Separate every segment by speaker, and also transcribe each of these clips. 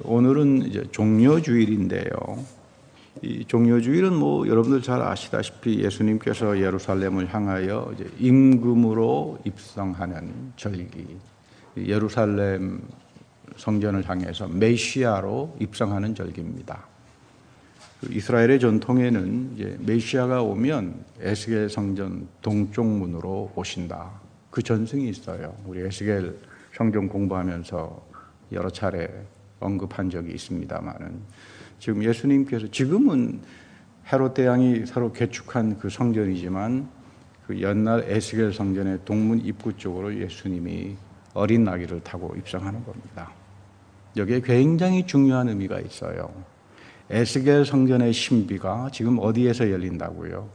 Speaker 1: 오늘은 이제 종려주일인데요. 이 종려주일은 여러분들 잘 아시다시피 예수님께서 예루살렘을 향하여 이제 임금으로 입성하는 절기, 예루살렘 성전을 향해서 메시아로 입성하는 절기입니다. 이스라엘의 전통에는 이제 메시아가 오면 에스겔 성전 동쪽 문으로 오신다. 그 전승이 있어요. 우리 에스겔 성경 공부하면서 여러 차례 언급한 적이 있습니다만은 지금 예수님께서 지금은 헤롯 대왕이 새로 개축한 그 성전이지만 그 옛날 에스겔 성전의 동문 입구 쪽으로 예수님이 어린 나귀를 타고 입성하는 겁니다. 여기에 굉장히 중요한 의미가 있어요. 에스겔 성전의 신비가 지금 어디에서 열린다고요?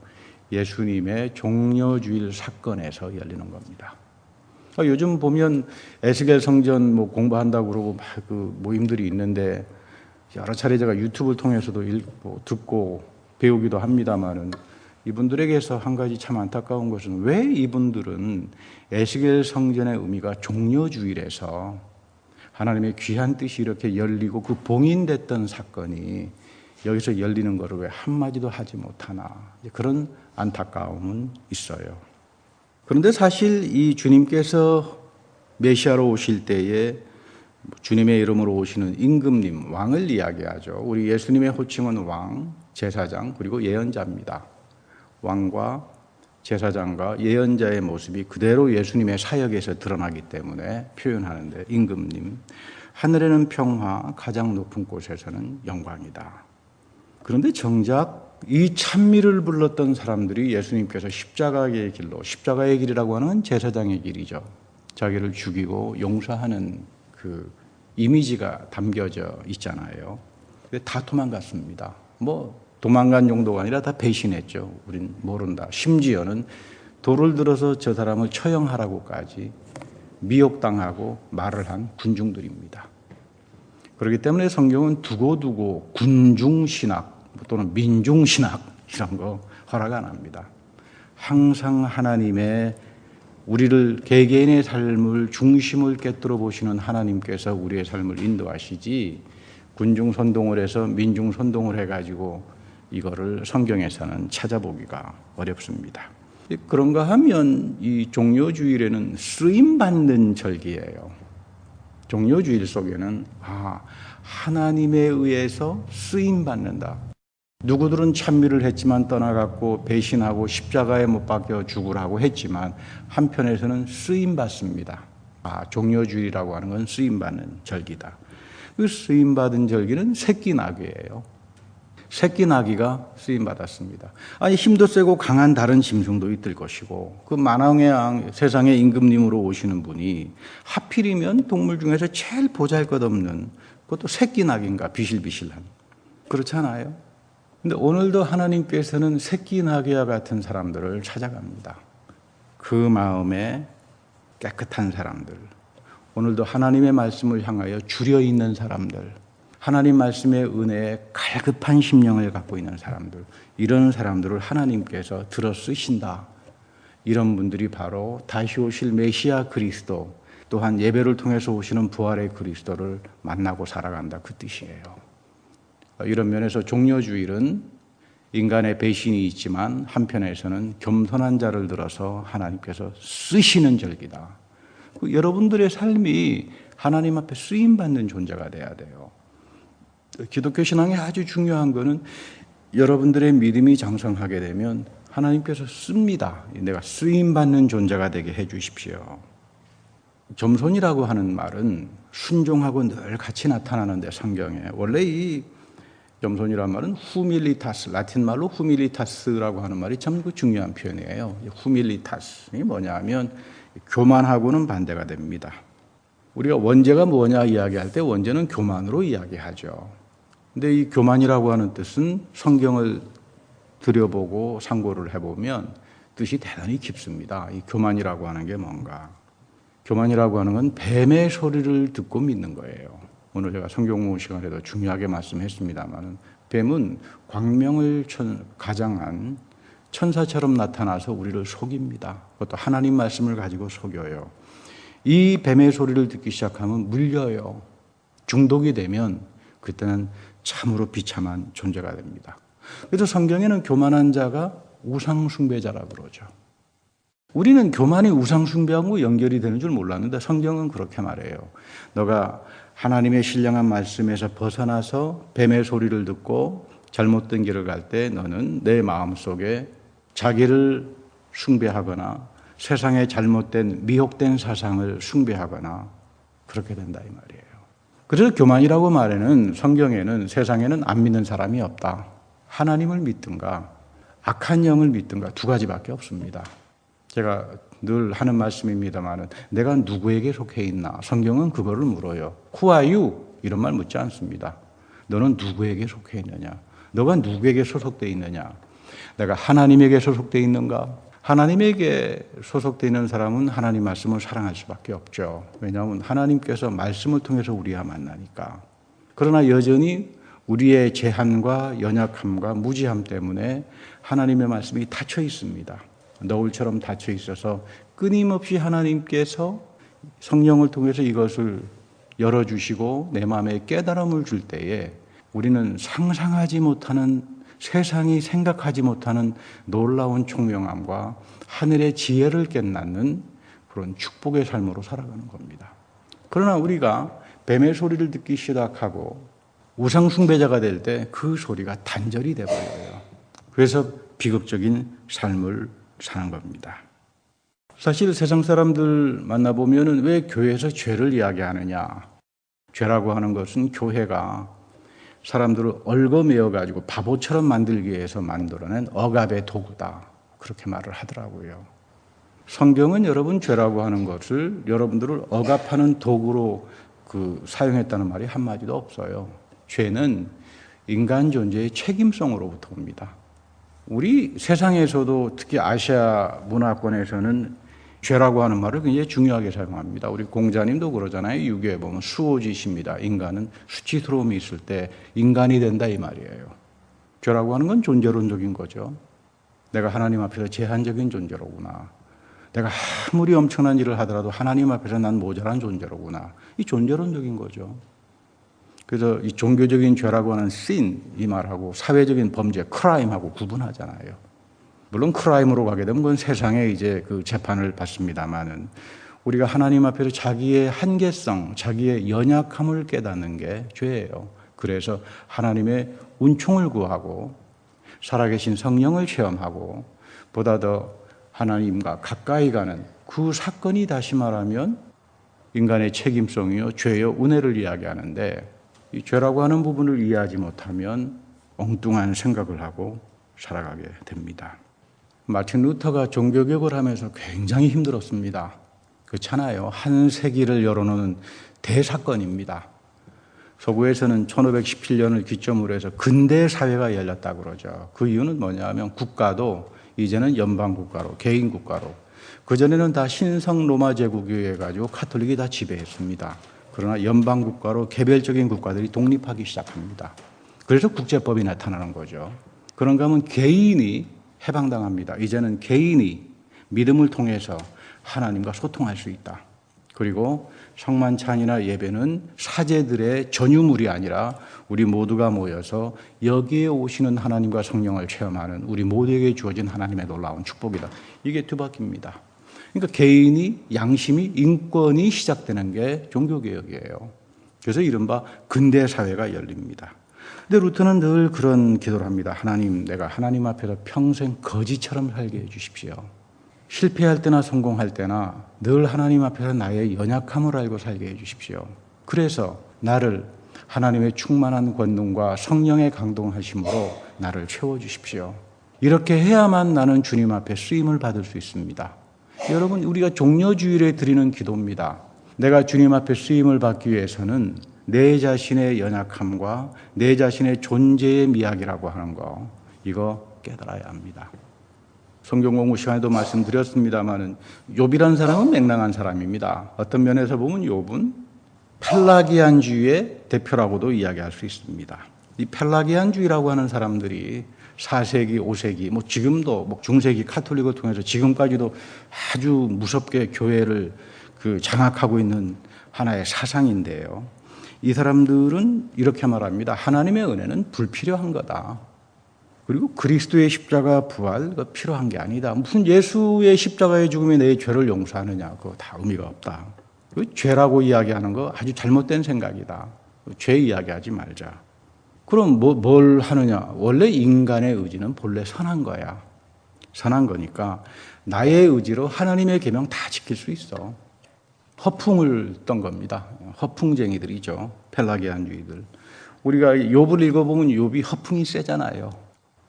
Speaker 1: 예수님의 종려주일 사건에서 열리는 겁니다. 요즘 보면 에스겔 성전 공부한다고 그러고 막 그 모임들이 있는데 여러 차례 제가 유튜브를 통해서도 읽고 듣고 배우기도 합니다만은 이분들에게서 한 가지 참 안타까운 것은 왜 이분들은 에스겔 성전의 의미가 종려주일에서 하나님의 귀한 뜻이 이렇게 열리고 그 봉인됐던 사건이 여기서 열리는 것을 왜 한마디도 하지 못하나 그런 안타까움은 있어요. 그런데 사실 이 주님께서 메시아로 오실 때에 주님의 이름으로 오시는 임금님, 왕을 이야기하죠. 우리 예수님의 호칭은 왕, 제사장, 그리고 예언자입니다. 왕과 제사장과 예언자의 모습이 그대로 예수님의 사역에서 드러나기 때문에 표현하는데 임금님, 하늘에는 평화, 가장 높은 곳에서는 영광이다. 그런데 정작 이 찬미를 불렀던 사람들이 예수님께서 십자가의 길로, 십자가의 길이라고 하는 제사장의 길이죠. 자기를 죽이고 용서하는 그 이미지가 담겨져 있잖아요. 근데 다 도망갔습니다. 도망간 정도가 아니라 다 배신했죠. 우린 모른다. 심지어는 돌을 들어서 저 사람을 처형하라고까지 미혹당하고 말을 한 군중들입니다. 그렇기 때문에 성경은 두고두고 군중신학 또는 민중신학 이런 거 허락 안 합니다. 항상 하나님의 우리를 개개인의 삶을 중심을 꿰뚫어 보시는 하나님께서 우리의 삶을 인도하시지 군중선동을 해서 민중선동을 해가지고 이거를 성경에서는 찾아보기가 어렵습니다. 그런가 하면 이 종려주일에는 쓰임받는 절기예요. 종려주일 속에는 하나님에 의해서 쓰임받는다. 누구들은 찬미를 했지만 떠나갔고 배신하고 십자가에 못 박혀 죽으라고 했지만 한편에서는 쓰임받습니다. 종려주일이라고 하는 건 쓰임받는 절기다. 그 쓰임받은 절기는 새끼나귀예요. 새끼나귀가 쓰임받았습니다. 힘도 세고 강한 다른 짐승도 있을 것이고 그 만왕의 왕 세상의 임금님으로 오시는 분이 하필이면 동물 중에서 제일 보잘것없는 그것도 새끼나귀인가 비실비실한 그렇잖아요. 근데 오늘도 하나님께서는 새끼나귀와 같은 사람들을 찾아갑니다. 그 마음에 깨끗한 사람들, 오늘도 하나님의 말씀을 향하여 주려 있는 사람들, 하나님 말씀의 은혜에 갈급한 심령을 갖고 있는 사람들, 이런 사람들을 하나님께서 들어 쓰신다. 이런 분들이 바로 다시 오실 메시아 그리스도, 또한 예배를 통해서 오시는 부활의 그리스도를 만나고 살아간다. 그 뜻이에요. 이런 면에서 종려주일은 인간의 배신이 있지만 한편에서는 겸손한 자를 들어서 하나님께서 쓰시는 절기다. 여러분들의 삶이 하나님 앞에 쓰임받는 존재가 돼야 돼요. 기독교 신앙의 아주 중요한 것은 여러분들의 믿음이 장성하게 되면 하나님께서 씁니다. 내가 쓰임받는 존재가 되게 해 주십시오. 겸손이라고 하는 말은 순종하고 늘 같이 나타나는데 성경에 원래 이 겸손이란 말은 후밀리타스, 라틴 말로 후밀리타스라고 하는 말이 참 중요한 표현이에요. 후밀리타스, 이게 뭐냐 하면 교만하고는 반대가 됩니다. 우리가 원죄가 뭐냐 이야기할 때 원죄는 교만으로 이야기하죠. 근데 이 교만이라고 하는 뜻은 성경을 들여보고 상고를 해보면 뜻이 대단히 깊습니다. 이 교만이라고 하는 게 뭔가? 교만이라고 하는 건 뱀의 소리를 듣고 믿는 거예요. 오늘 제가 성경 공부 시간에도 중요하게 말씀했습니다만 뱀은 광명을 가장한 천사처럼 나타나서 우리를 속입니다. 그것도 하나님 말씀을 가지고 속여요. 이 뱀의 소리를 듣기 시작하면 물려요. 중독이 되면 그때는 참으로 비참한 존재가 됩니다. 그래서 성경에는 교만한 자가 우상숭배자라고 그러죠. 우리는 교만이 우상숭배하고 연결이 되는 줄 몰랐는데 성경은 그렇게 말해요. 너가 하나님의 신령한 말씀에서 벗어나서 뱀의 소리를 듣고 잘못된 길을 갈 때 너는 내 마음속에 자기를 숭배하거나 세상의 잘못된 미혹된 사상을 숭배하거나 그렇게 된다 이 말이에요. 그래서 교만이라고 말에는 성경에는 세상에는 안 믿는 사람이 없다. 하나님을 믿든가 악한 영을 믿든가 두 가지밖에 없습니다. 제가 늘 하는 말씀입니다만은 내가 누구에게 속해 있나? 성경은 그거를 물어요. Who are you? 이런 말 묻지 않습니다. 너는 누구에게 속해 있느냐? 너가 누구에게 소속되어 있느냐? 내가 하나님에게 소속되어 있는가? 하나님에게 소속되어 있는 사람은 하나님 말씀을 사랑할 수밖에 없죠. 왜냐하면 하나님께서 말씀을 통해서 우리와 만나니까. 그러나 여전히 우리의 제한과 연약함과 무지함 때문에 하나님의 말씀이 닫혀 있습니다. 너울처럼 닫혀 있어서 끊임없이 하나님께서 성령을 통해서 이것을 열어주시고 내 마음에 깨달음을 줄 때에 우리는 상상하지 못하는 세상이 생각하지 못하는 놀라운 총명함과 하늘의 지혜를 깨닫는 그런 축복의 삶으로 살아가는 겁니다. 그러나 우리가 뱀의 소리를 듣기 시작하고 우상숭배자가 될 때 그 소리가 단절이 되어버려요. 그래서 비극적인 삶을 사는 겁니다. 사실 세상 사람들 만나보면 왜 교회에서 죄를 이야기하느냐. 죄라고 하는 것은 교회가 사람들을 얽어매어가지고 바보처럼 만들기 위해서 만들어낸 억압의 도구다. 그렇게 말을 하더라고요. 성경은 여러분 죄라고 하는 것을 여러분들을 억압하는 도구로 사용했다는 말이 한마디도 없어요. 죄는 인간 존재의 책임성으로부터 옵니다. 우리 세상에서도 특히 아시아 문화권에서는 죄라고 하는 말을 굉장히 중요하게 사용합니다. 우리 공자님도 그러잖아요. 유교에 보면 수오짓입니다. 인간은 수치스러움이 있을 때 인간이 된다 이 말이에요. 죄라고 하는 건 존재론적인 거죠. 내가 하나님 앞에서 제한적인 존재로구나. 내가 아무리 엄청난 일을 하더라도 하나님 앞에서 난 모자란 존재로구나. 이 존재론적인 거죠. 그래서 이 종교적인 죄라고 하는 sin 이 말하고 사회적인 범죄, crime하고 구분하잖아요. 물론 크라임으로 가게 되면 그건 세상에 이제 그 재판을 받습니다만은 우리가 하나님 앞에서 자기의 한계성, 자기의 연약함을 깨닫는 게 죄예요. 그래서 하나님의 은총을 구하고 살아계신 성령을 체험하고 보다 더 하나님과 가까이 가는 그 사건이 다시 말하면 인간의 책임성이요, 죄요, 은혜를 이야기하는데 이 죄라고 하는 부분을 이해하지 못하면 엉뚱한 생각을 하고 살아가게 됩니다. 마틴 루터가 종교개혁을 하면서 굉장히 힘들었습니다. 그렇잖아요. 한 세기를 열어놓는 대사건입니다. 서구에서는 1517년을 기점으로 해서 근대 사회가 열렸다고 그러죠. 그 이유는 뭐냐면 국가도 이제는 연방국가로, 개인국가로. 그전에는 다 신성 로마 제국에 해가지고 카톨릭이 다 지배했습니다. 그러나 연방국가로 개별적인 국가들이 독립하기 시작합니다. 그래서 국제법이 나타나는 거죠. 그런가 하면 개인이 해방당합니다. 이제는 개인이 믿음을 통해서 하나님과 소통할 수 있다. 그리고 성만찬이나 예배는 사제들의 전유물이 아니라 우리 모두가 모여서 여기에 오시는 하나님과 성령을 체험하는 우리 모두에게 주어진 하나님의 놀라운 축복이다. 이게 뒤바뀝니다. 그러니까 개인이, 양심이, 인권이 시작되는 게 종교개혁이에요. 그래서 이른바 근대사회가 열립니다. 근데 루터는 늘 그런 기도를 합니다. 하나님, 내가 하나님 앞에서 평생 거지처럼 살게 해주십시오. 실패할 때나 성공할 때나 늘 하나님 앞에서 나의 연약함을 알고 살게 해주십시오. 그래서 나를 하나님의 충만한 권능과 성령의 강동하심으로 나를 채워주십시오. 이렇게 해야만 나는 주님 앞에 쓰임을 받을 수 있습니다. 여러분, 우리가 종려주일에 드리는 기도입니다. 내가 주님 앞에 쓰임을 받기 위해서는 내 자신의 연약함과 내 자신의 존재의 미학이라고 하는 거, 이거 깨달아야 합니다. 성경 공부 시간에도 말씀드렸습니다마는 욥이라는 사람은 맹랑한 사람입니다. 어떤 면에서 보면 욥은 펠라기안주의의 대표라고도 이야기할 수 있습니다. 이 펠라기안주의라고 하는 사람들이 4세기, 5세기, 지금도 중세기 카톨릭을 통해서 지금까지도 아주 무섭게 교회를 장악하고 있는 하나의 사상인데요. 이 사람들은 이렇게 말합니다. 하나님의 은혜는 불필요한 거다. 그리고 그리스도의 십자가 부활, 그거 필요한 게 아니다. 무슨 예수의 십자가의 죽음이 내 죄를 용서하느냐, 그거 다 의미가 없다. 죄라고 이야기하는 거 아주 잘못된 생각이다. 죄 이야기하지 말자. 그럼 뭘 하느냐? 원래 인간의 의지는 본래 선한 거야. 선한 거니까 나의 의지로 하나님의 계명 다 지킬 수 있어. 허풍을 떤 겁니다. 허풍쟁이들이죠. 펠라기안주의들. 우리가 욥을 읽어보면 욥이 허풍이 세잖아요.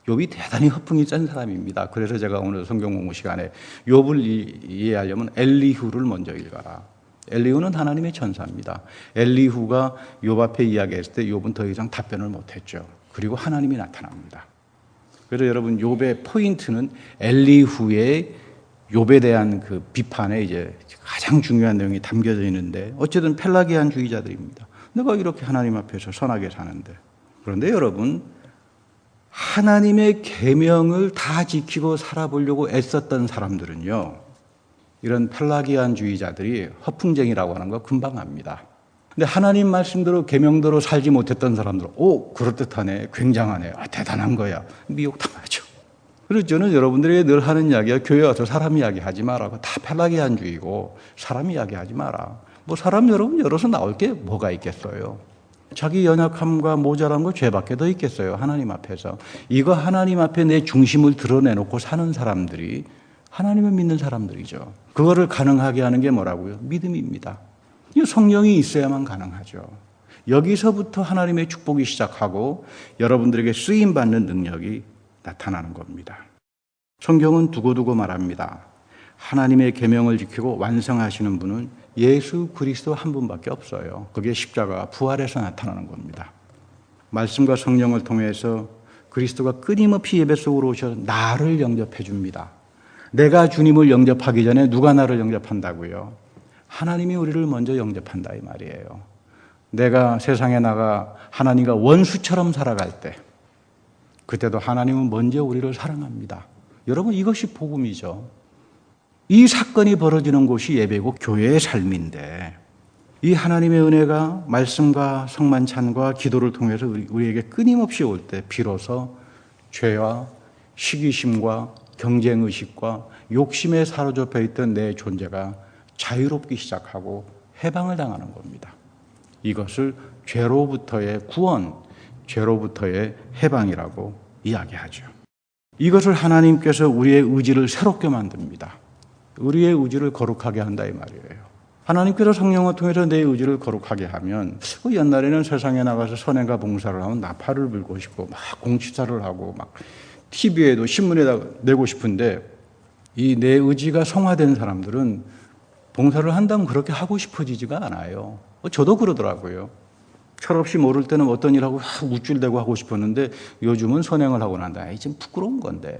Speaker 1: 욥이 대단히 허풍이 센 사람입니다. 그래서 제가 오늘 성경 공부 시간에 욥을 이해하려면 엘리후를 먼저 읽어라. 엘리후는 하나님의 천사입니다. 엘리후가 욥 앞에 이야기했을 때 욥은 더 이상 답변을 못했죠. 그리고 하나님이 나타납니다. 그래서 여러분 욥의 포인트는 엘리후의 욥에 대한 그 비판에 이제 가장 중요한 내용이 담겨져 있는데 어쨌든 펠라기안주의자들입니다. 내가 이렇게 하나님 앞에서 선하게 사는데 그런데 여러분 하나님의 계명을 다 지키고 살아보려고 애썼던 사람들은요. 이런 펠라기안주의자들이 허풍쟁이라고 하는 거 금방 압니다. 근데 하나님 말씀대로 계명대로 살지 못했던 사람들은 그럴듯하네, 굉장하네, 대단한 거야. 미혹당하죠. 그래서 저는 여러분들에게 늘 하는 이야기가 교회 와서 사람 이야기 하지 마라고. 다 펠라기안주의고 사람 이야기 하지 마라. 사람 여러분 열어서 나올 게 뭐가 있겠어요. 자기 연약함과 모자란 죄밖에 더 있겠어요. 하나님 앞에서. 이거 하나님 앞에 내 중심을 드러내놓고 사는 사람들이 하나님을 믿는 사람들이죠. 그거를 가능하게 하는 게 뭐라고요? 믿음입니다. 이 성령이 있어야만 가능하죠. 여기서부터 하나님의 축복이 시작하고 여러분들에게 쓰임받는 능력이 나타나는 겁니다. 성경은 두고두고 말합니다. 하나님의 계명을 지키고 완성하시는 분은 예수 그리스도 한 분밖에 없어요. 그게 십자가 부활에서 나타나는 겁니다. 말씀과 성령을 통해서 그리스도가 끊임없이 예배 속으로 오셔서 나를 영접해 줍니다. 내가 주님을 영접하기 전에 누가 나를 영접한다고요? 하나님이 우리를 먼저 영접한다 이 말이에요. 내가 세상에 나가 하나님과 원수처럼 살아갈 때 그때도 하나님은 먼저 우리를 사랑합니다. 여러분 이것이 복음이죠. 이 사건이 벌어지는 곳이 예배고 교회의 삶인데 이 하나님의 은혜가 말씀과 성만찬과 기도를 통해서 우리에게 끊임없이 올 때 비로소 죄와 시기심과 경쟁의식과 욕심에 사로잡혀 있던 내 존재가 자유롭기 시작하고 해방을 당하는 겁니다. 이것을 죄로부터의 구원, 죄로부터의 해방이라고 이야기하죠. 이것을 하나님께서 우리의 의지를 새롭게 만듭니다. 우리의 의지를 거룩하게 한다 이 말이에요. 하나님께서 성령을 통해서 내 의지를 거룩하게 하면 옛날에는 세상에 나가서 선행과 봉사를 하면 나팔을 불고 싶고 막 공치사를 하고 막 TV에도 신문에다 내고 싶은데 이 내 의지가 성화된 사람들은 봉사를 한다면 그렇게 하고 싶어지지가 않아요. 저도 그러더라고요. 철없이 모를 때는 어떤 일하고 우쭐대고 하고 싶었는데 요즘은 선행을 하고 난다. 좀 부끄러운 건데.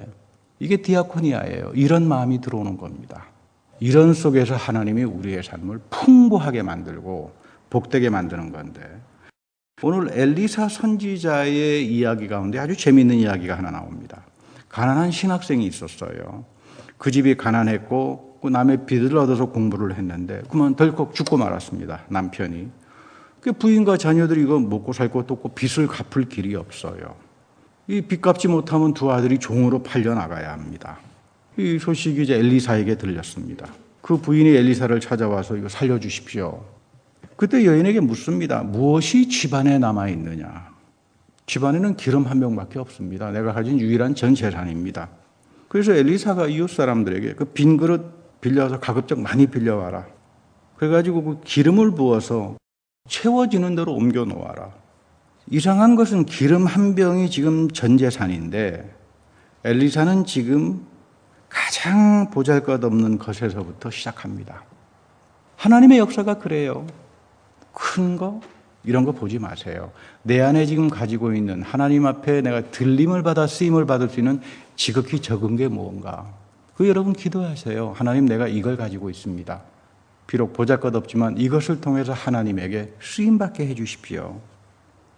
Speaker 1: 이게 디아코니아예요. 이런 마음이 들어오는 겁니다. 이런 속에서 하나님이 우리의 삶을 풍부하게 만들고 복되게 만드는 건데 오늘 엘리사 선지자의 이야기 가운데 아주 재미있는 이야기가 하나 나옵니다. 가난한 신학생이 있었어요. 그 집이 가난했고 그 남의 빚을 얻어서 공부를 했는데 그만 덜컥 죽고 말았습니다. 남편이. 그 부인과 자녀들이 이거 먹고 살 것도 없고 빚을 갚을 길이 없어요. 이 빚 갚지 못하면 두 아들이 종으로 팔려 나가야 합니다. 이 소식이 이제 엘리사에게 들렸습니다. 그 부인이 엘리사를 찾아와서 이거 살려주십시오. 그때 여인에게 묻습니다. 무엇이 집안에 남아있느냐? 집안에는 기름 한 병밖에 없습니다. 내가 가진 유일한 전 재산입니다. 그래서 엘리사가 이웃 사람들에게 그 빈 그릇 빌려서 가급적 많이 빌려와라. 그래가지고 그 기름을 부어서 채워지는 대로 옮겨 놓아라. 이상한 것은 기름 한 병이 지금 전 재산인데 엘리사는 지금 가장 보잘것없는 것에서부터 시작합니다. 하나님의 역사가 그래요. 큰 거 이런 거 보지 마세요. 내 안에 지금 가지고 있는 하나님 앞에 내가 들림을 받아 쓰임을 받을 수 있는 지극히 적은 게 무언가. 그 여러분 기도하세요. 하나님 내가 이걸 가지고 있습니다. 비록 보잘것없지만 이것을 통해서 하나님에게 쓰임받게 해 주십시오.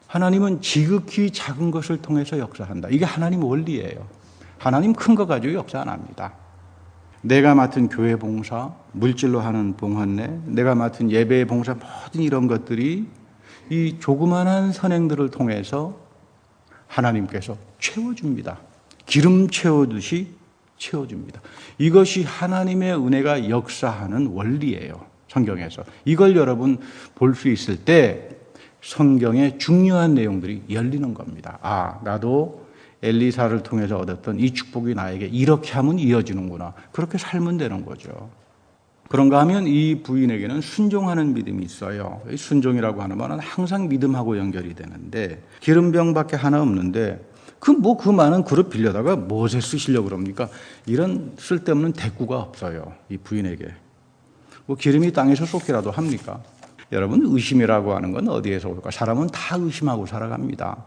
Speaker 1: 하나님은 지극히 작은 것을 통해서 역사한다. 이게 하나님 원리예요. 하나님 큰 거 가지고 역사 안 합니다. 내가 맡은 교회 봉사, 물질로 하는 봉헌내, 내가 맡은 예배의 봉사 모든 이런 것들이 이 조그만한 선행들을 통해서 하나님께서 채워줍니다. 기름 채워듯이 채워줍니다. 이것이 하나님의 은혜가 역사하는 원리예요. 성경에서. 이걸 여러분 볼 수 있을 때 성경의 중요한 내용들이 열리는 겁니다. 아, 나도 엘리사를 통해서 얻었던 이 축복이 나에게 이렇게 하면 이어지는구나. 그렇게 살면 되는 거죠. 그런가 하면 이 부인에게는 순종하는 믿음이 있어요. 이 순종이라고 하는 말은 항상 믿음하고 연결이 되는데 기름병밖에 하나 없는데 그 많은 그릇 빌려다가 무엇에 쓰시려고 그럽니까? 이런 쓸데없는 대꾸가 없어요. 이 부인에게. 기름이 땅에서 쏟기라도 합니까? 여러분, 의심이라고 하는 건 어디에서 올까? 사람은 다 의심하고 살아갑니다.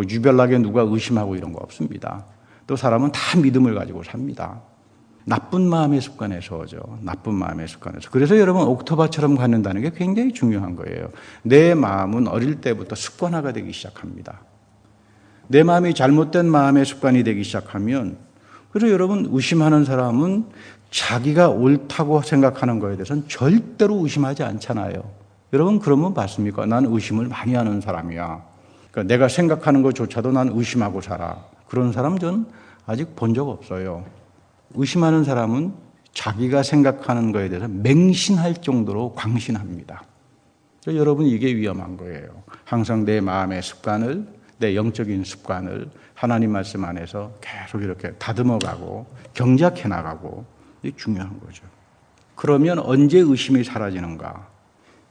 Speaker 1: 유별나게 누가 의심하고 이런 거 없습니다. 또 사람은 다 믿음을 가지고 삽니다. 나쁜 마음의 습관에서 오죠. 나쁜 마음의 습관에서. 그래서 여러분, 옥토바처럼 갖는다는 게 굉장히 중요한 거예요. 내 마음은 어릴 때부터 습관화가 되기 시작합니다. 내 마음이 잘못된 마음의 습관이 되기 시작하면, 그래서 여러분, 의심하는 사람은 자기가 옳다고 생각하는 거에 대해서는 절대로 의심하지 않잖아요. 여러분, 그러면 봤습니까? 난 의심을 많이 하는 사람이야. 그러니까 내가 생각하는 것조차도 난 의심하고 살아. 그런 사람 전 아직 본 적 없어요. 의심하는 사람은 자기가 생각하는 거에 대해서 맹신할 정도로 광신합니다. 여러분, 이게 위험한 거예요. 항상 내 마음의 습관을, 내 영적인 습관을 하나님 말씀 안에서 계속 이렇게 다듬어가고 경작해 나가고, 이게 중요한 거죠. 그러면 언제 의심이 사라지는가?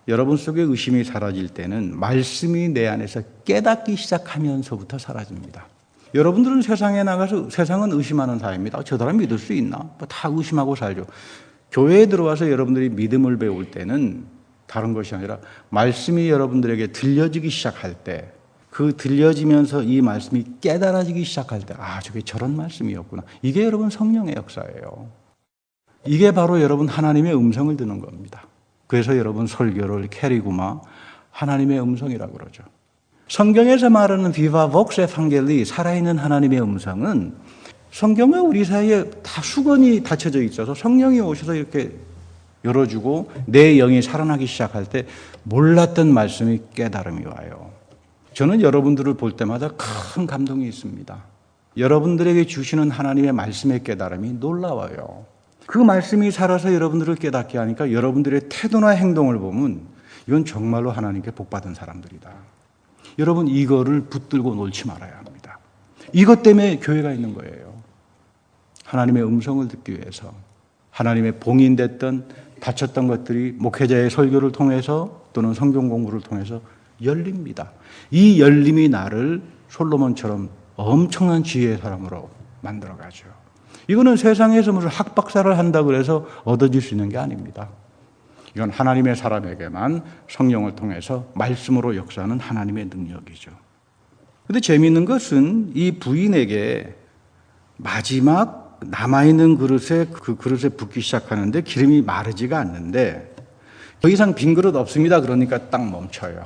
Speaker 1: 여러분 속에 의심이 사라질 때는 말씀이 내 안에서 깨닫기 시작하면서부터 사라집니다. 여러분들은 세상에 나가서 세상은 의심하는 사회입니다. 저 사람 믿을 수 있나? 다 의심하고 살죠. 교회에 들어와서 여러분들이 믿음을 배울 때는 다른 것이 아니라 말씀이 여러분들에게 들려지기 시작할 때, 그 들려지면서 이 말씀이 깨달아지기 시작할 때, 아, 저게 저런 말씀이었구나. 이게 여러분 성령의 역사예요. 이게 바로 여러분 하나님의 음성을 듣는 겁니다. 그래서 여러분 설교를 캐리구마 하나님의 음성이라고 그러죠. 성경에서 말하는 비바 복스 에반겔리, 살아있는 하나님의 음성은 성경에 우리 사이에 다 수건이 닫혀져 있어서 성령이 오셔서 이렇게 열어주고 내 영이 살아나기 시작할 때 몰랐던 말씀이 깨달음이 와요. 저는 여러분들을 볼 때마다 큰 감동이 있습니다. 여러분들에게 주시는 하나님의 말씀의 깨달음이 놀라워요. 그 말씀이 살아서 여러분들을 깨닫게 하니까 여러분들의 태도나 행동을 보면 이건 정말로 하나님께 복받은 사람들이다. 여러분, 이거를 붙들고 놀지 말아야 합니다. 이것 때문에 교회가 있는 거예요. 하나님의 음성을 듣기 위해서. 하나님의 봉인됐던 닫혔던 것들이 목회자의 설교를 통해서 또는 성경 공부를 통해서 열립니다. 이 열림이 나를 솔로몬처럼 엄청난 지혜의 사람으로 만들어가죠. 이거는 세상에서 무슨 학박사를 한다고 해서 얻어질 수 있는 게 아닙니다. 이건 하나님의 사람에게만 성령을 통해서 말씀으로 역사하는 하나님의 능력이죠. 그런데 재미있는 것은 이 부인에게 마지막 남아있는 그릇에 그 그릇에 붓기 시작하는데 기름이 마르지가 않는데 더 이상 빈 그릇 없습니다. 그러니까 딱 멈춰요.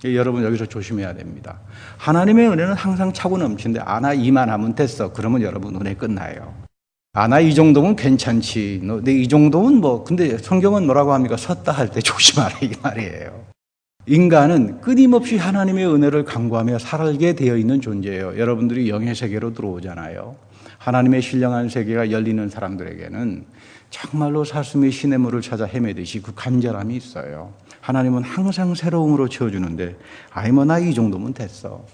Speaker 1: 여러분 여기서 조심해야 됩니다. 하나님의 은혜는 항상 차고 넘치는데 나 이만하면 됐어. 그러면 여러분 은혜 끝나요. 나 이 정도면 괜찮지. 내 이 정도면 근데 성경은 뭐라고 합니까? 섰다 할 때 조심하라 이 말이에요. 인간은 끊임없이 하나님의 은혜를 간구하며 살게 되어 있는 존재예요. 여러분들이 영의 세계로 들어오잖아요. 하나님의 신령한 세계가 열리는 사람들에게는 정말로 사슴이 시냇물을 찾아 헤매듯이 그 간절함이 있어요. 하나님은 항상 새로움으로 채워주는데 나 이 정도면 됐어.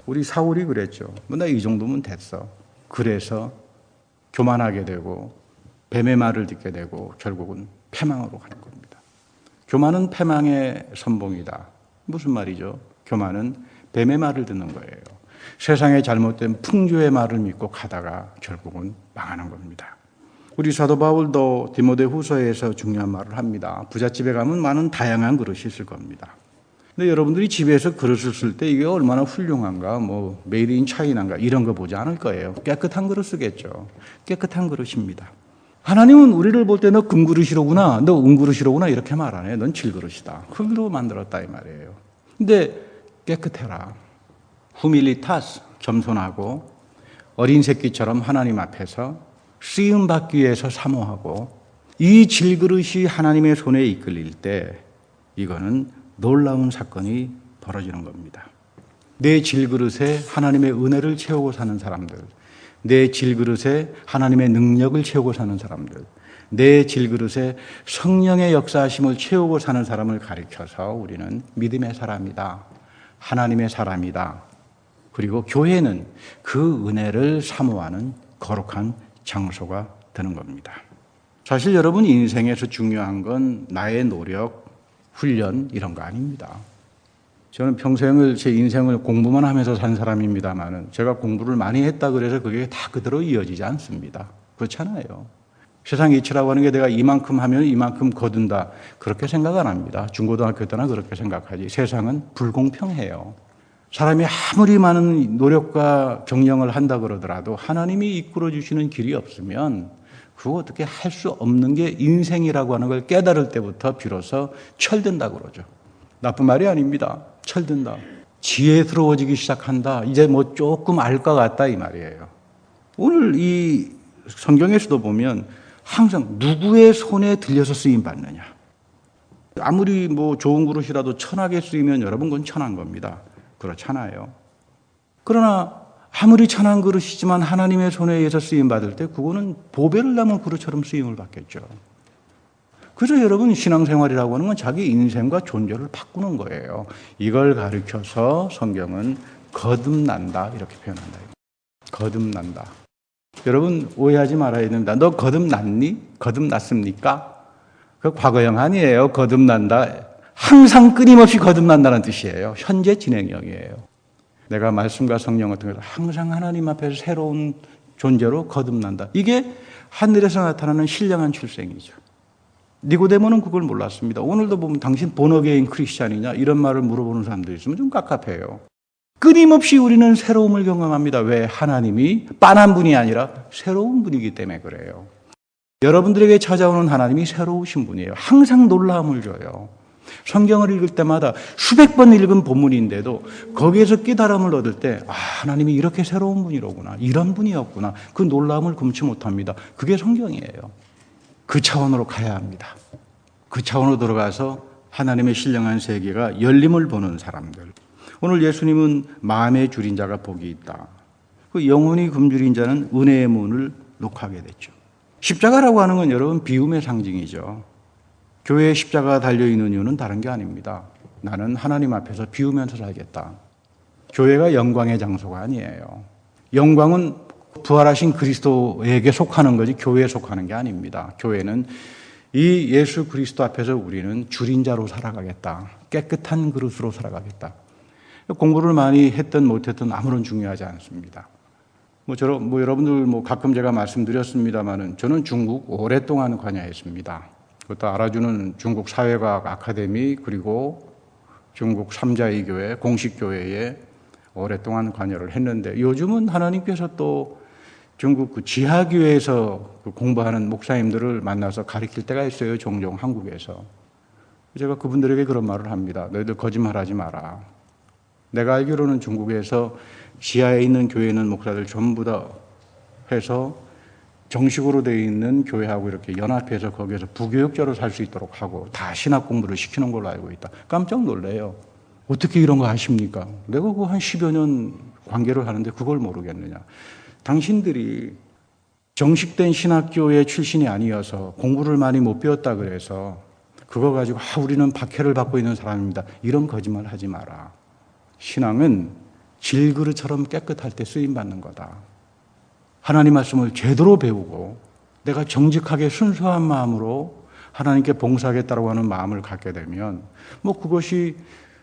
Speaker 1: 우리 사울이 그랬죠. 나 이 정도면 됐어. 그래서 교만하게 되고 뱀의 말을 듣게 되고 결국은 패망으로 가는 겁니다. 교만은 패망의 선봉이다. 무슨 말이죠? 교만은 뱀의 말을 듣는 거예요. 세상의 잘못된 풍조의 말을 믿고 가다가 결국은 망하는 겁니다. 우리 사도 바울도 디모데후서에서 중요한 말을 합니다. 부잣집에 가면 많은 다양한 그릇이 있을 겁니다. 근데 여러분들이 집에서 그릇을 쓸 때 이게 얼마나 훌륭한가, 메이드 인 차이나인가 이런 거 보지 않을 거예요. 깨끗한 그릇 쓰겠죠. 깨끗한 그릇입니다. 하나님은 우리를 볼 때 너 금그릇이로구나, 너 은그릇이로구나 이렇게 말 안 해요. 넌 질그릇이다. 흙으로 만들었다 이 말이에요. 근데 깨끗해라. 후밀리타스, 겸손하고 어린 새끼처럼 하나님 앞에서 쓰임받기 위해서 사모하고 이 질그릇이 하나님의 손에 이끌릴 때 이거는 놀라운 사건이 벌어지는 겁니다. 내 질그릇에 하나님의 은혜를 채우고 사는 사람들, 내 질그릇에 하나님의 능력을 채우고 사는 사람들, 내 질그릇에 성령의 역사하심을 채우고 사는 사람을 가리켜서 우리는 믿음의 사람이다, 하나님의 사람이다. 그리고 교회는 그 은혜를 사모하는 거룩한 장소가 되는 겁니다. 사실 여러분 인생에서 중요한 건 나의 노력, 훈련 이런 거 아닙니다. 저는 평생을 제 인생을 공부만 하면서 산 사람입니다만은 제가 공부를 많이 했다 그래서 그게 다 그대로 이어지지 않습니다. 그렇잖아요. 세상 이치라고 하는 게 내가 이만큼 하면 이만큼 거둔다 그렇게 생각 안 합니다. 중고등학교 때나 그렇게 생각하지. 세상은 불공평해요. 사람이 아무리 많은 노력과 경영을 한다 그러더라도 하나님이 이끌어 주시는 길이 없으면 그거 어떻게 할 수 없는 게 인생이라고 하는 걸 깨달을 때부터 비로소 철든다 그러죠. 나쁜 말이 아닙니다. 철든다. 지혜스러워지기 시작한다. 이제 뭐 조금 알 것 같다 이 말이에요. 오늘 이 성경에서도 보면 항상 누구의 손에 들려서 쓰임 받느냐. 아무리 뭐 좋은 그릇이라도 천하게 쓰이면 여러분 그건 천한 겁니다. 그렇잖아요. 그러나 아무리 천한 그릇이지만 하나님의 손에 의해서 쓰임 받을 때 그거는 보배를 담은 그릇처럼 쓰임을 받겠죠. 그래서 여러분 신앙생활이라고 하는 건 자기 인생과 존재를 바꾸는 거예요. 이걸 가르쳐서 성경은 거듭난다 이렇게 표현한다. 거듭난다. 여러분 오해하지 말아야 됩니다. 너 거듭났니? 거듭났습니까? 그 과거형 아니에요. 거듭난다. 항상 끊임없이 거듭난다는 뜻이에요. 현재 진행형이에요. 내가 말씀과 성령을 통해서 항상 하나님 앞에서 새로운 존재로 거듭난다. 이게 하늘에서 나타나는 신령한 출생이죠. 니고데모는 그걸 몰랐습니다. 오늘도 보면 당신 본어게인 크리스찬이냐 이런 말을 물어보는 사람들이 있으면 좀 깝깝해요. 끊임없이 우리는 새로움을 경험합니다. 왜? 하나님이 빤한 분이 아니라 새로운 분이기 때문에 그래요. 여러분들에게 찾아오는 하나님이 새로우신 분이에요. 항상 놀라움을 줘요. 성경을 읽을 때마다 수백 번 읽은 본문인데도 거기에서 깨달음을 얻을 때 하나님이 이렇게 새로운 분이로구나. 이런 분이었구나. 그 놀라움을 금치 못합니다. 그게 성경이에요. 그 차원으로 가야 합니다. 그 차원으로 들어가서 하나님의 신령한 세계가 열림을 보는 사람들. 오늘 예수님은 마음의 줄인 자가 복이 있다. 그 영혼이 굶주린 자는 은혜의 문을 녹하게 됐죠. 십자가라고 하는 건 여러분 비움의 상징이죠. 교회에 십자가가 달려있는 이유는 다른 게 아닙니다. 나는 하나님 앞에서 비우면서 살겠다. 교회가 영광의 장소가 아니에요. 영광은 부활하신 그리스도에게 속하는 거지 교회에 속하는 게 아닙니다. 교회는 이 예수 그리스도 앞에서 우리는 줄인 자로 살아가겠다. 깨끗한 그릇으로 살아가겠다. 공부를 많이 했든 못했든 아무런 중요하지 않습니다. 여러분들 가끔 제가 말씀드렸습니다만은 저는 중국 오랫동안 관여했습니다. 그것도 알아주는 중국 사회과학 아카데미 그리고 중국 삼자이교회 공식교회에 오랫동안 관여를 했는데 요즘은 하나님께서 또 중국 그 지하교회에서 공부하는 목사님들을 만나서 가르칠 때가 있어요. 종종 한국에서. 제가 그분들에게 그런 말을 합니다. 너희들 거짓말하지 마라. 내가 알기로는 중국에서 지하에 있는 교회에 있는 목사들 전부 다 해서 정식으로 되어 있는 교회하고 이렇게 연합해서 거기에서 부교육자로 살 수 있도록 하고 다 신학 공부를 시키는 걸로 알고 있다. 깜짝 놀래요. 어떻게 이런 거 아십니까? 내가 그거 한 10여 년 관계를 하는데 그걸 모르겠느냐. 당신들이 정식된 신학교의 출신이 아니어서 공부를 많이 못 배웠다 그래서 그거 가지고 우리는 박해를 받고 있는 사람입니다. 이런 거짓말 하지 마라. 신앙은 질그릇처럼 깨끗할 때 쓰임받는 거다. 하나님 말씀을 제대로 배우고 내가 정직하게 순수한 마음으로 하나님께 봉사하겠다고 하는 마음을 갖게 되면 그것이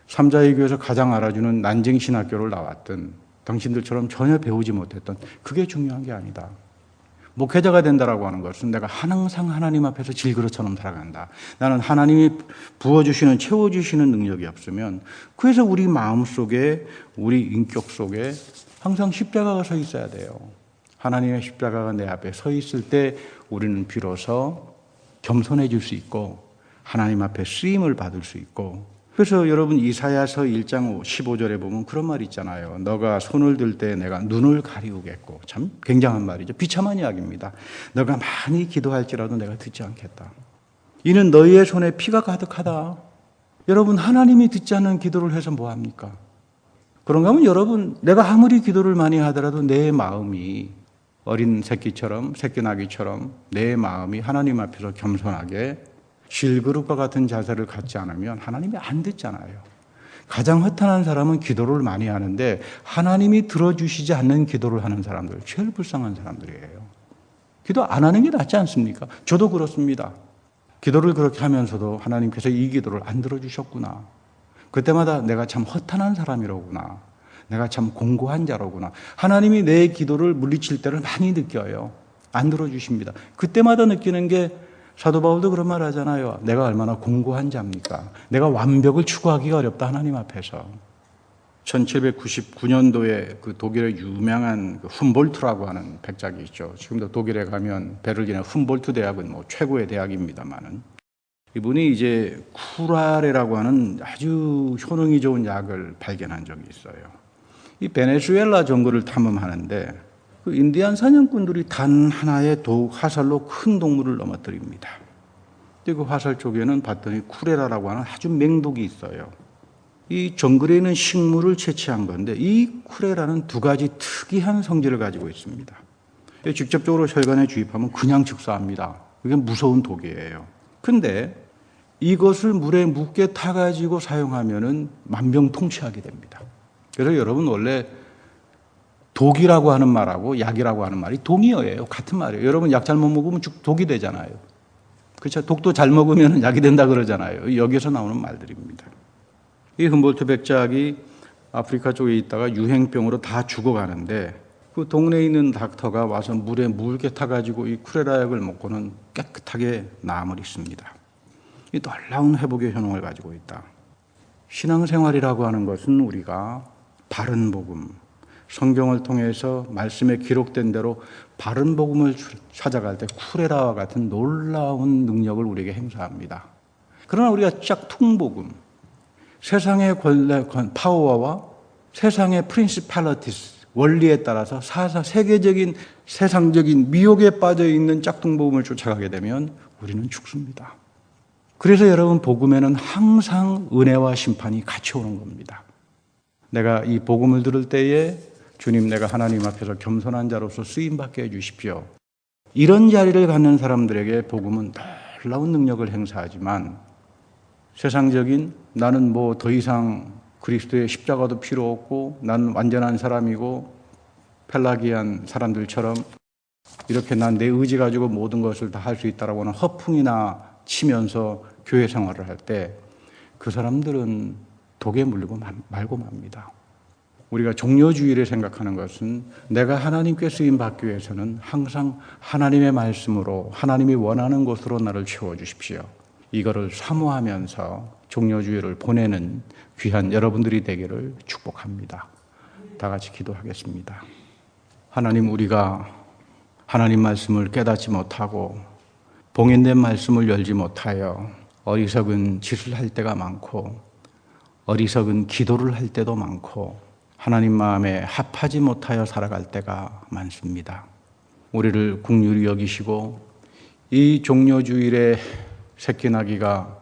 Speaker 1: 삼자이교에서 가장 알아주는 난징신학교를 나왔든 당신들처럼 전혀 배우지 못했던 그게 중요한 게 아니다. 목회자가 된다라고 하는 것은 내가 항상 하나님 앞에서 질그릇처럼 살아간다. 나는 하나님이 부어주시는 채워주시는 능력이 없으면 그래서 우리 마음속에 우리 인격 속에 항상 십자가가 서 있어야 돼요. 하나님의 십자가가 내 앞에 서 있을 때 우리는 비로소 겸손해질 수 있고 하나님 앞에 쓰임을 받을 수 있고 그래서 여러분 이사야서 1장 15절에 보면 그런 말이 있잖아요. 너가 손을 들 때 내가 눈을 가리우겠고 참 굉장한 말이죠. 비참한 이야기입니다. 너가 많이 기도할지라도 내가 듣지 않겠다. 이는 너희의 손에 피가 가득하다. 여러분, 하나님이 듣지 않는 기도를 해서 뭐 합니까? 그런가 하면 여러분, 내가 아무리 기도를 많이 하더라도 내 마음이 어린 새끼처럼, 새끼나귀처럼 내 마음이 하나님 앞에서 겸손하게 실그릇과 같은 자세를 갖지 않으면 하나님이 안 듣잖아요. 가장 허탄한 사람은 기도를 많이 하는데 하나님이 들어주시지 않는 기도를 하는 사람들, 제일 불쌍한 사람들이에요. 기도 안 하는 게 낫지 않습니까? 저도 그렇습니다. 기도를 그렇게 하면서도 하나님께서 이 기도를 안 들어주셨구나. 그때마다 내가 참 허탄한 사람이로구나. 내가 참 공고한 자로구나. 하나님이 내 기도를 물리칠 때를 많이 느껴요. 안 들어주십니다. 그때마다 느끼는 게 사도 바울도 그런 말 하잖아요. 내가 얼마나 공고한 자입니까? 내가 완벽을 추구하기가 어렵다, 하나님 앞에서. 1799년도에 그 독일의 유명한 그 훔볼트라고 하는 백작이 있죠. 지금도 독일에 가면 베를린의 훔볼트 대학은 뭐 최고의 대학입니다만은 이분이 이제 쿠라레라고 하는 아주 효능이 좋은 약을 발견한 적이 있어요. 이 베네수엘라 정글을 탐험하는데 그 인디안 사냥꾼들이 단 하나의 화살로 큰 동물을 넘어뜨립니다. 근데 그 화살 쪽에는 봤더니 쿠레라라고 하는 아주 맹독이 있어요. 이 정글에 있는 식물을 채취한 건데 이 쿠레라는 두 가지 특이한 성질을 가지고 있습니다. 직접적으로 혈관에 주입하면 그냥 즉사합니다. 그게 무서운 독이에요. 근데 이것을 물에 묻게 타가지고 사용하면은 만병통치하게 됩니다. 그래서 여러분 원래 독이라고 하는 말하고 약이라고 하는 말이 동의어예요. 같은 말이에요. 여러분 약 잘못 먹으면 독이 되잖아요. 그렇죠? 독도 잘 먹으면 약이 된다 그러잖아요. 여기서 나오는 말들입니다. 이 훔볼트 백작이 아프리카 쪽에 있다가 유행병으로 다 죽어가는데 그 동네에 있는 닥터가 와서 물에 묽게 타가지고 이 쿠레라 약을 먹고는 깨끗하게 나음을 입습니다. 이 놀라운 회복의 효능을 가지고 있다. 신앙생활이라고 하는 것은 우리가 바른 복음, 성경을 통해서 말씀에 기록된 대로 바른 복음을 찾아갈 때 쿠레라와 같은 놀라운 능력을 우리에게 행사합니다. 그러나 우리가 짝퉁복음, 세상의 파워와 세상의 프린시팔리티스, 원리에 따라서 세계적인 세상적인 미혹에 빠져 있는 짝퉁복음을 쫓아가게 되면 우리는 죽습니다. 그래서 여러분 복음에는 항상 은혜와 심판이 같이 오는 겁니다. 내가 이 복음을 들을 때에 주님, 내가 하나님 앞에서 겸손한 자로서 쓰임받게 해주십시오. 이런 자리를 갖는 사람들에게 복음은 놀라운 능력을 행사하지만 세상적인 나는 뭐 더 이상 그리스도의 십자가도 필요 없고 나는 완전한 사람이고 펠라기안 사람들처럼 이렇게 난 내 의지 가지고 모든 것을 다 할 수 있다라고 하는 허풍이나 치면서 교회 생활을 할 때 그 사람들은 독에 물리고 말고 맙니다. 우리가 종려주의를 생각하는 것은 내가 하나님께 쓰임받기 위해서는 항상 하나님의 말씀으로 하나님이 원하는 곳으로 나를 채워주십시오. 이거를 사모하면서 종려주의를 보내는 귀한 여러분들이 되기를 축복합니다. 다 같이 기도하겠습니다. 하나님, 우리가 하나님 말씀을 깨닫지 못하고 봉인된 말씀을 열지 못하여 어리석은 짓을 할 때가 많고 어리석은 기도를 할 때도 많고 하나님 마음에 합하지 못하여 살아갈 때가 많습니다. 우리를 긍휼히 여기시고 이 종려주일의 새끼나귀가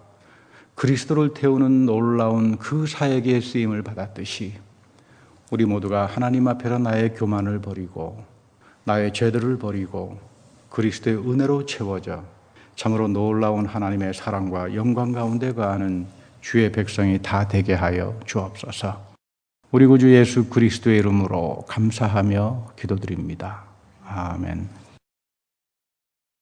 Speaker 1: 그리스도를 태우는 놀라운 그 사역의 쓰임을 받았듯이 우리 모두가 하나님 앞에서 나의 교만을 버리고 나의 죄들을 버리고 그리스도의 은혜로 채워져 참으로 놀라운 하나님의 사랑과 영광 가운데 거하는 주의 백성이 다 되게 하여 주옵소서. 우리 구주 예수 그리스도의 이름으로 감사하며 기도드립니다. 아멘.